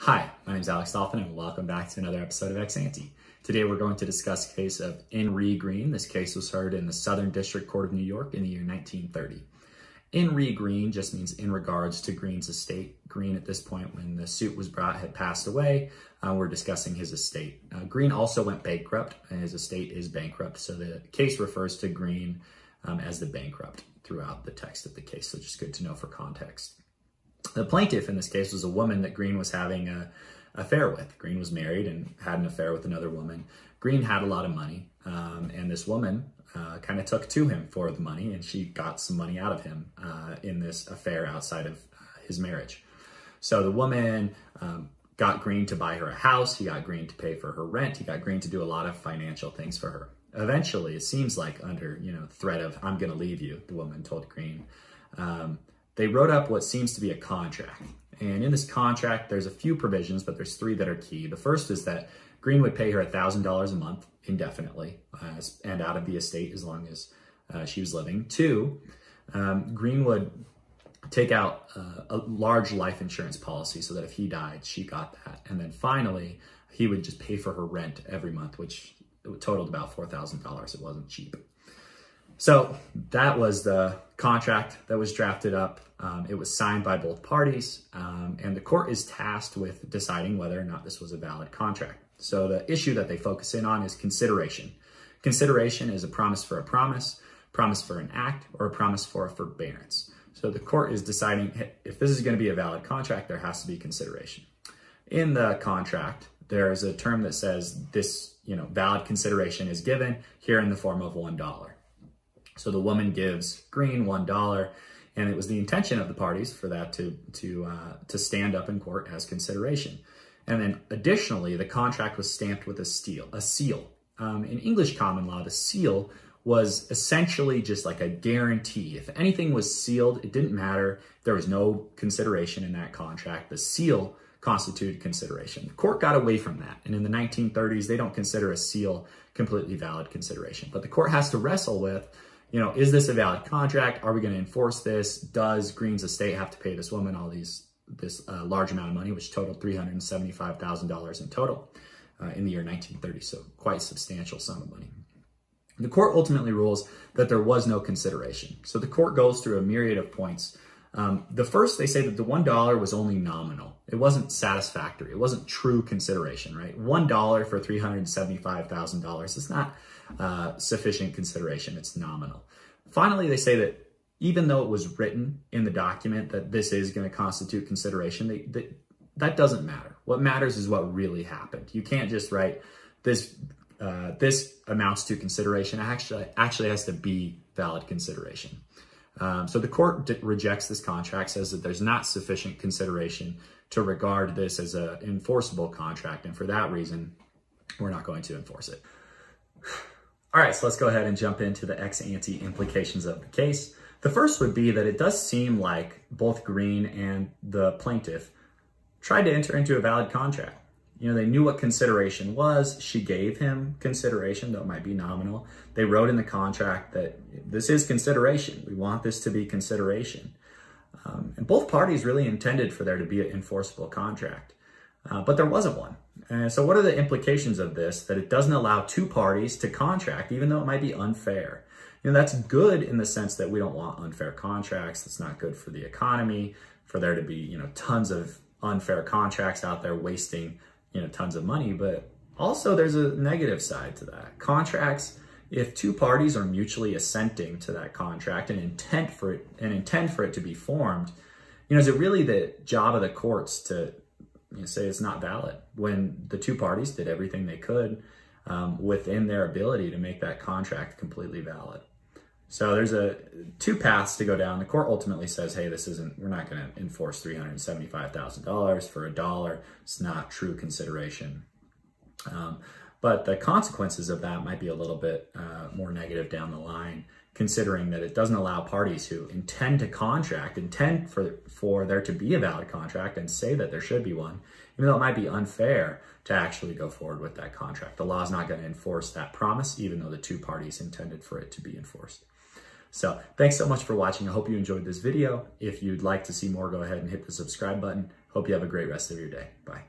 Hi, my name is Alex Dolphin and welcome back to another episode of Ex Ante. Today we're going to discuss a case of In re Greene. This case was heard in the Southern District Court of New York in the year 1930. In re Greene just means in regards to Greene's estate. Greene at this point when the suit was brought had passed away. We're discussing his estate. Greene also went bankrupt and his estate is bankrupt. So the case refers to Greene as the bankrupt throughout the text of the case. So just good to know for context. The plaintiff in this case was a woman that Greene was having an affair with. Greene was married and had an affair with another woman. Greene had a lot of money, and this woman kind of took to him for the money, and she got some money out of him in this affair outside of his marriage. So the woman got Greene to buy her a house. He got Greene to pay for her rent. He got Greene to do a lot of financial things for her. Eventually, it seems like under threat of "I'm going to leave you," the woman told Greene. They wrote up what seems to be a contract. And in this contract, there's a few provisions, but there's three that are key. The first is that Greene would pay her $1,000 a month indefinitely and out of the estate as long as she was living. Two, Greene would take out a large life insurance policy so that if he died, she got that. And then finally, he would just pay for her rent every month, which totaled about $4,000. It wasn't cheap. So that was the contract that was drafted up. It was signed by both parties, and the court is tasked with deciding whether or not this was a valid contract. So the issue that they focus in on is consideration. Consideration is a promise for an act, or a promise for a forbearance. So the court is deciding if this is going to be a valid contract, there has to be consideration. In the contract, there is a term that says this, valid consideration is given here in the form of $1. So the woman gives Greene $1, and it was the intention of the parties for that to stand up in court as consideration. And then additionally, the contract was stamped with a seal. In English common law, the seal was essentially just like a guarantee. If anything was sealed, it didn't matter. There was no consideration in that contract. The seal constituted consideration. The court got away from that. And in the 1930s, they don't consider a seal completely valid consideration. But the court has to wrestle with, is this a valid contract? Are we going to enforce this? Does Greene's estate have to pay this woman this large amount of money, which totaled $375,000 in total in the year 1930? So quite a substantial sum of money. The court ultimately rules that there was no consideration. So the court goes through a myriad of points. The first, they say that the $1 was only nominal. It wasn't satisfactory. It wasn't true consideration, right? $1 for $375,000 is not sufficient consideration. It's nominal. Finally, they say that even though it was written in the document that this is going to constitute consideration, that doesn't matter. What matters is what really happened. You can't just write this amounts to consideration. It actually has to be valid consideration. So the court rejects this contract, says that there's not sufficient consideration to regard this as an enforceable contract. And for that reason, we're not going to enforce it. All right, so let's go ahead and jump into the ex ante implications of the case. The first would be that it does seem like both Greene and the plaintiff tried to enter into a valid contract. They knew what consideration was. She gave him consideration, though it might be nominal. They wrote in the contract that this is consideration. We want this to be consideration. And both parties really intended for there to be an enforceable contract. But there wasn't one. And so what are the implications of this? That it doesn't allow two parties to contract, even though it might be unfair. That's good in the sense that we don't want unfair contracts. That's not good for the economy, for there to be, tons of unfair contracts out there wasting, tons of money. But also there's a negative side to that. Contracts, if two parties are mutually assenting to that contract and intend for it to be formed, is it really the job of the courts to say it's not valid when the two parties did everything they could within their ability to make that contract completely valid? So there's two paths to go down. The court ultimately says, hey, we're not going to enforce $375,000 for $1. It's not true consideration. But the consequences of that might be a little bit more negative down the line, considering that it doesn't allow parties who intend to contract, intend for there to be a valid contract and say that there should be one, even though it might be unfair, to actually go forward with that contract. The law is not going to enforce that promise, even though the two parties intended for it to be enforced. So thanks so much for watching. I hope you enjoyed this video. If you'd like to see more, go ahead and hit the subscribe button. Hope you have a great rest of your day. Bye.